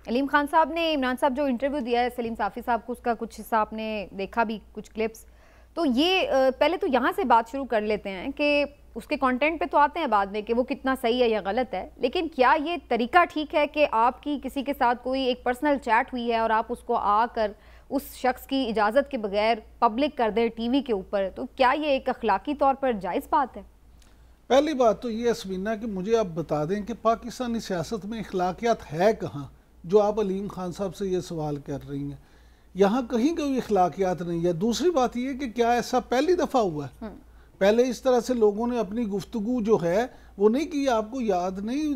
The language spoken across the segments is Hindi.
अलीम खान साहब ने, इमरान साहब जो इंटरव्यू दिया है सलीम साफ़ी साहब को, उसका कुछ हिस्सा आपने देखा भी, कुछ क्लिप्स। तो ये पहले तो यहाँ से बात शुरू कर लेते हैं कि उसके कंटेंट पे तो आते हैं बाद में कि वो कितना सही है या गलत है, लेकिन क्या ये तरीका ठीक है कि आपकी किसी के साथ कोई एक पर्सनल चैट हुई है और आप उसको आकर उस शख्स की इजाज़त के बगैर पब्लिक कर दें टीवी के ऊपर? तो क्या ये एक अखलाकी तौर पर जायज़ बात है? पहली बात तो ये असमीना कि मुझे आप बता दें कि पाकिस्तानी सियासत में अखलाकियात है कहाँ, जो आप अलीम खान साहब से ये सवाल कर रही हैं। यहाँ कहीं कोई अखलाकियात नहीं है। दूसरी बात ये कि क्या ऐसा पहली दफ़ा हुआ है? पहले इस तरह से लोगों ने अपनी गुफ्तगू जो है वो नहीं की। आपको याद नहीं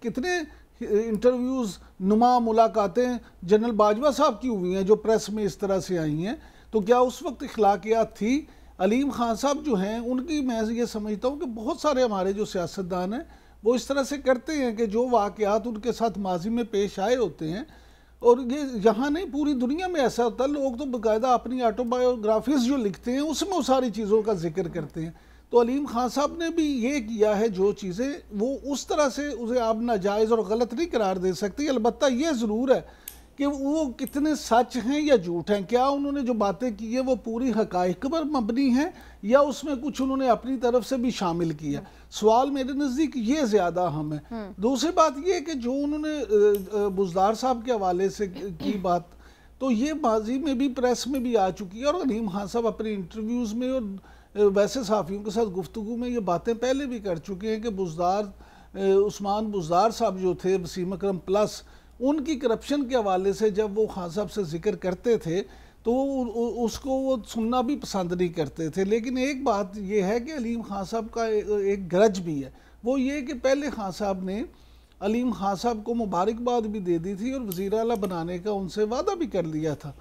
कितने इंटरव्यूज़, नुमा मुलाकातें जनरल बाजवा साहब की हुई हैं जो प्रेस में इस तरह से आई हैं। तो क्या उस वक्त अखलाकियात थी? अलीम खान साहब जो हैं उनकी, मैं ये समझता हूँ कि बहुत सारे हमारे जो सियासतदान हैं वो इस तरह से करते हैं कि जो वाक़यात उनके साथ माजी में पेश आए होते हैं, और ये यहाँ नहीं पूरी दुनिया में ऐसा होता है, लोग तो बाकायदा अपनी ऑटोबायोग्राफीज जो लिखते हैं उसमें वो सारी चीज़ों का जिक्र करते हैं। तो अलीम खान साहब ने भी ये किया है जो चीज़ें, वो उस तरह से उसे आप नाजायज़ और गलत नहीं करार दे सकती। अलबत्ता ये ज़रूर है कि वो कितने सच हैं या झूठ हैं, क्या उन्होंने जो बातें की है वो पूरी हकाइक पर मबनी हैं या उसमें कुछ उन्होंने अपनी तरफ से भी शामिल किया। सवाल मेरे नज़दीक ये ज़्यादा अहम है। दूसरी बात ये कि जो उन्होंने बुज़दार साहब के हवाले से की बात, तो ये माजी में भी प्रेस में भी आ चुकी है, और अलीम खान साहब अपने इंटरव्यूज़ में और वैसे सहाफ़ियों के साथ गुफ्तगू में ये बातें पहले भी कर चुके हैं कि उस्मान बुज़दार साहब जो थे वसीम अकरम प्लस, उनकी करप्शन के हवाले से जब वो खान साहब से जिक्र करते थे तो उसको वो सुनना भी पसंद नहीं करते थे। लेकिन एक बात ये है कि अलीम खान साहब का एक गरज भी है, वो ये कि पहले खान साहब ने अलीम खान साहब को मुबारकबाद भी दे दी थी और वज़ीर आला बनाने का उनसे वादा भी कर लिया था।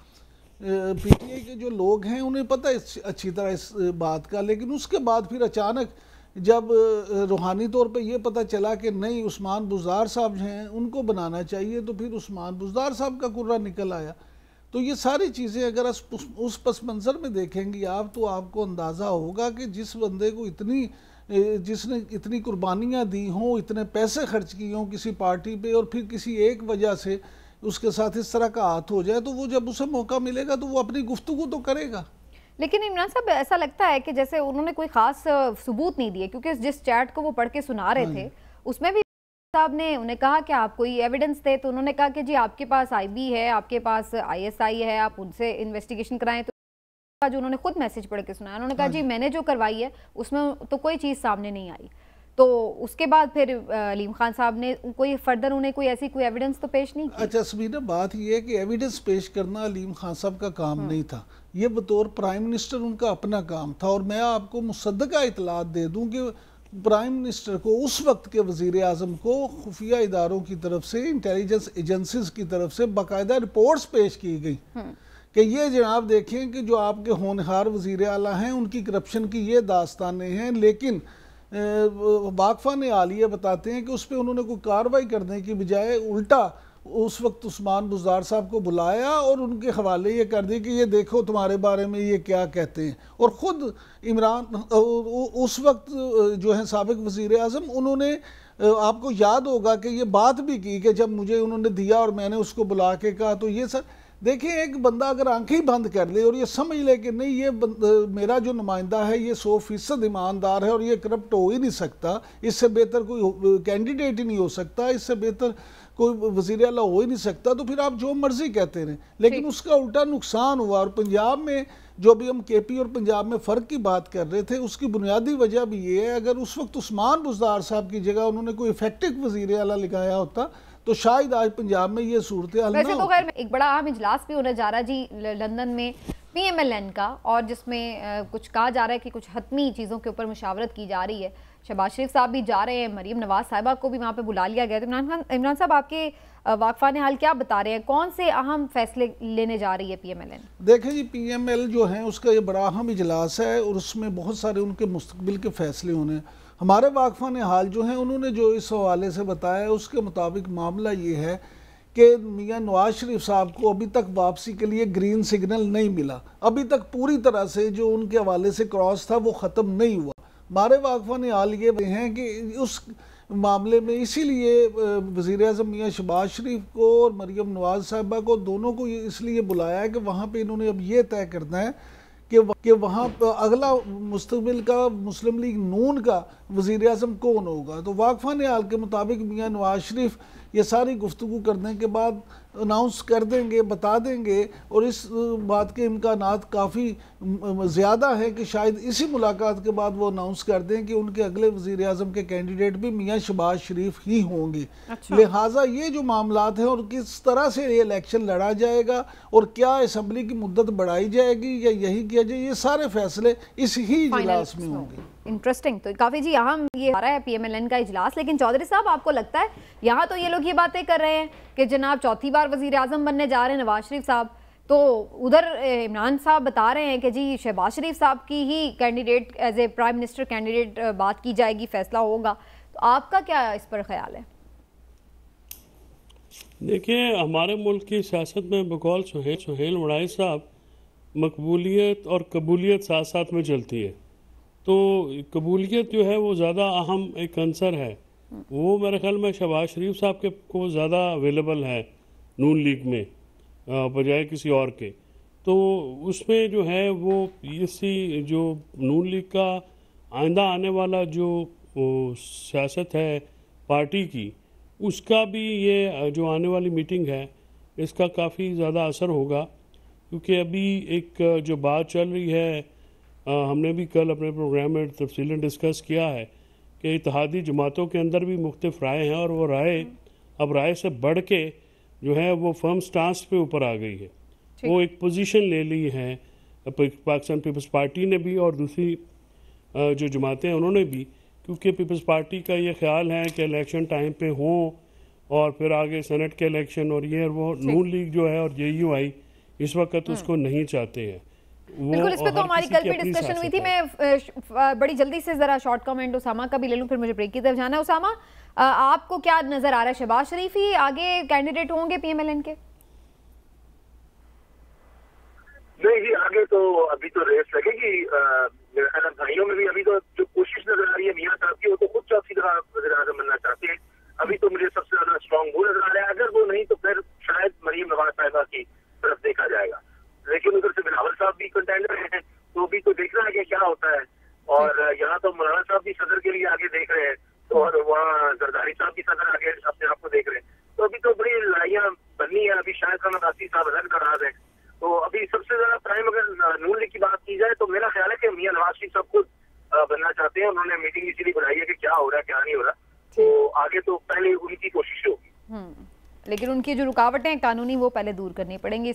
पीटीआई के जो लोग हैं उन्हें पता है अच्छी तरह इस बात का, लेकिन उसके बाद फिर अचानक जब रूहानी तौर पे ये पता चला कि नहीं उस्मान बुज़दार साहब हैं उनको बनाना चाहिए, तो फिर उस्मान बुज़दार साहब का कुर्रा निकल आया। तो ये सारी चीज़ें अगर उस पस मंज़र में देखेंगी आप, तो आपको अंदाज़ा होगा कि जिस बंदे को जिसने इतनी कुर्बानियाँ दी हों, इतने पैसे खर्च किए हों किसी पार्टी पे, और फिर किसी एक वजह से उसके साथ इस तरह का हाथ हो जाए, तो वो जब उसे मौका मिलेगा तो वो अपनी गुफ्तगू तो करेगा। लेकिन इमरान साहब, ऐसा लगता है कि जैसे उन्होंने कोई खास सबूत नहीं दिए, क्योंकि जिस चैट को वो पढ़ के सुना रहे थे उसमें भी साहब ने उन्हें कहा कि आप कोई एविडेंस थे, तो उन्होंने कहा कि जी आपके पास आईबी है, आपके पास आईएसआई है, आप उनसे इन्वेस्टिगेशन कराएं। तो जो उन्होंने खुद मैसेज पढ़ के सुनाया, उन्होंने कहा जी मैंने जो करवाई है उसमें तो कोई चीज़ सामने नहीं आई। तो उसके बाद फिर अलीम खान साहब ने कोई फर्दर उन्हें कोई एविडेंस तो पेश नहीं की। अच्छा समीना, बात यह है कि एविडेंस पेश करना अलीम खान साहब का काम नहीं था, ये बतौर प्राइम मिनिस्टर उनका अपना काम था। और मैं आपको मुसद्दका इतलात दे दूं कि प्राइम मिनिस्टर को, उस वक्त के वज़ीर आज़म को, खुफिया इदारों की तरफ से, इंटेलिजेंस एजेंसीज की तरफ से बाकायदा रिपोर्ट्स पेश की गई कि ये जनाब देखें कि जो आपके होनहार वज़ीर आला हैं उनकी करप्शन की ये दास्तानें हैं। लेकिन वाकफा ने आलिया बताते हैं कि उस पर उन्होंने कोई कार्रवाई करने की बजाय उल्टा उस वक्त उस्मान बुज़दार साहब को बुलाया और उनके हवाले ये कर दिया कि ये देखो तुम्हारे बारे में ये क्या कहते हैं। और ख़ुद इमरान उस वक्त जो है साबिक़ वज़ीर आज़म, उन्होंने आपको याद होगा कि ये बात भी की कि जब मुझे उन्होंने दिया और मैंने उसको बुला के कहा, तो ये सर देखिए, एक बंदा अगर आंखें ही बंद कर ले और ये समझ ले कि नहीं ये मेरा जो नुमाइंदा है ये 100% ईमानदार है और ये करप्ट हो ही नहीं सकता, इससे बेहतर कोई कैंडिडेट ही नहीं हो सकता, इससे बेहतर कोई वज़ीर आला हो ही नहीं सकता, तो फिर आप जो मर्जी कहते रहें। लेकिन उसका उल्टा नुकसान हुआ। और पंजाब में जो अभी हम केपी और पंजाब में फ़र्क की बात कर रहे थे, उसकी बुनियादी वजह भी ये है, अगर उस वक्त उस्मान बुज़दार साहब की जगह उन्होंने कोई इफेक्टिव वज़ीर आला लगाया होता तो शायद आज पंजाब में ये सूरत हाल वैसे तो खैर एक बड़ा अहम इजलास भी होने जा रहा है जी लंदन में PMLN का, और जिसमें कुछ कहा जा रहा है कि कुछ हतमी चीज़ों के ऊपर मुशावरत की जा रही है। शहबाज शरीफ साहब भी जा रहे हैं, मरीम नवाज साहिबा को भी वहाँ पे बुला लिया गया। तो इमरान साहब, आपके वाकफान हाल क्या बता रहे हैं, कौन से अहम फैसले लेने जा रही है PMLN? देखें जी, PML जो है उसका ये बड़ा अहम इजलास है और उसमें बहुत सारे उनके मुस्तकबिल के फैसले होने हैं। हमारे वाकफान हाल जो हैं उन्होंने जो इस हवाले से बताया उसके मुताबिक मामला ये है कि मियाँ नवाज शरीफ साहब को अभी तक वापसी के लिए ग्रीन सिग्नल नहीं मिला, अभी तक पूरी तरह से जो उनके हवाले से क्रॉस था वो ख़त्म नहीं हुआ। हमारे वाकफान हाल ये हैं कि उस मामले में, इसीलिए वज़ीर आज़म मियाँ शहबाज शरीफ को और मरीम नवाज साहिबा को दोनों को इसलिए बुलाया है कि वहाँ पे इन्होंने अब ये तय करना है कि वहाँ अगला मुस्तकबिल का मुस्लिम लीग नून का वज़ीर आज़म कौन होगा। तो वाकफ़ान हाल के मुताबिक मियाँ नवाज शरीफ ये सारी गुफ्तगू करने के बाद अनाउंस कर देंगे, बता देंगे, और इस बात के इम्कानात काफ़ी ज़्यादा है कि शायद इसी मुलाकात के बाद वो अनाउंस कर दें कि उनके अगले वज़ीर आज़म के कैंडिडेट भी मियाँ शहबाज शरीफ ही होंगे। अच्छा। लिहाजा ये जो मामलात हैं और किस तरह से ये इलेक्शन लड़ा जाएगा और क्या असम्बली की मुद्दत बढ़ाई जाएगी या यही किया जाए, ये सारे फैसले इस ही इजलास में होंगे। इंटरेस्टिंग। तो काफी जी अहम ये आ रहा है PMLN का इजलास। लेकिन चौधरी साहब, आपको लगता है यहाँ तो ये लोग ये बातें कर रहे हैं कि जनाब चौथी बार वजीर आजम बनने जा रहे हैं नवाज शरीफ साहब, तो उधर इमरान साहब बता रहे हैं कि जी शहबाज शरीफ साहब की ही candidate as a prime minister candidate बात की जाएगी, फैसला होगा। तो आपका क्या इस पर ख्याल है? देखिए, हमारे मुल्क की सियासत में बकौल सुहेल वड़ाई साहब, मकबूलियत और कबूलियत साथ साथ में चलती है। तो कबूलियत जो है वो ज़्यादा अहम एक अंसर है, वो मेरे ख्याल में शहबाज शरीफ साहब के को ज़्यादा अवेलेबल है नून लीग में बजाय किसी और के। तो उसमें जो है वो इसी जो नून लीग का आइंदा आने वाला जो सियासत है पार्टी की, उसका भी ये जो आने वाली मीटिंग है इसका काफ़ी ज़्यादा असर होगा। क्योंकि अभी एक जो बात चल रही है, हमने भी कल अपने प्रोग्राम में तफसीलन डिस्कस किया है कि इत्तेहादी जमातों के अंदर भी मुख्तलिफ राय हैं, और वो राय अब राय से बढ़ के जो है वो फर्म स्टांस पे ऊपर आ गई है। वो एक पोजीशन ले ली है पाकिस्तान पीपल्स पार्टी ने भी और दूसरी जो जमातें हैं उन्होंने भी, क्योंकि पीपल्स पार्टी का ये ख्याल है कि इलेक्शन टाइम पे हो और फिर आगे सेनेट के इलेक्शन और ये और वो। नून लीग जो है और JUI इस वक्त उसको नहीं चाहते हैं। बिल्कुल, इस पे तो हमारी कल भी डिस्कशन हुई थी। मैं बड़ी जल्दी से जरा शॉर्ट कमेंट उसामा का भी ले लूं, फिर मुझे ब्रेक की तरफ जाना है। उसामा, आपको क्या नजर आ रहा है, शहबाज शरीफ ही आगे कैंडिडेट होंगे PMLN के? नहीं, आगे तो अभी तो रेस लगेगी। मेरे ख्याल भाइयों में भी अभी तो जो कोशिश नजर आ रही है मियां साहब की, वो तो खुद चौथी दफा वज़ीर आज़म बनना चाहते हैं। अभी तो मुझे सबसे ज्यादा स्ट्रॉन्ग वो नजर आ रहा है। अगर वो नहीं तो फिर शायद मरीम नवाज साहिबा की तरफ देखा जाएगा। लेकिन उधर से बिलावल साहब भी कंटेंडर हैं, तो अभी तो देखना है कि क्या होता है। और यहाँ तो मौलाना साहब भी सदर के लिए आगे देख रहे हैं, और वहाँ जरदारी साहब भी सदर आगे अपने आप को देख रहे हैं। तो अभी तो बड़ी लड़ाइयाँ बननी है। अभी शायद खान अब्बासी साहब अलग नाराज है। तो अभी सबसे ज्यादा प्राइम अगर नून लीग की बात की जाए तो मेरा ख्याल है कि मियां नवाज शरीफ साहब खुद बनना चाहते हैं। उन्होंने मीटिंग इसीलिए बुलाई है कि क्या हो रहा है क्या नहीं हो रहा। तो आगे तो पहले उनकी कोशिश होगी, लेकिन उनकी जो रुकावटें कानूनी वो पहले दूर करनी पड़ेंगी।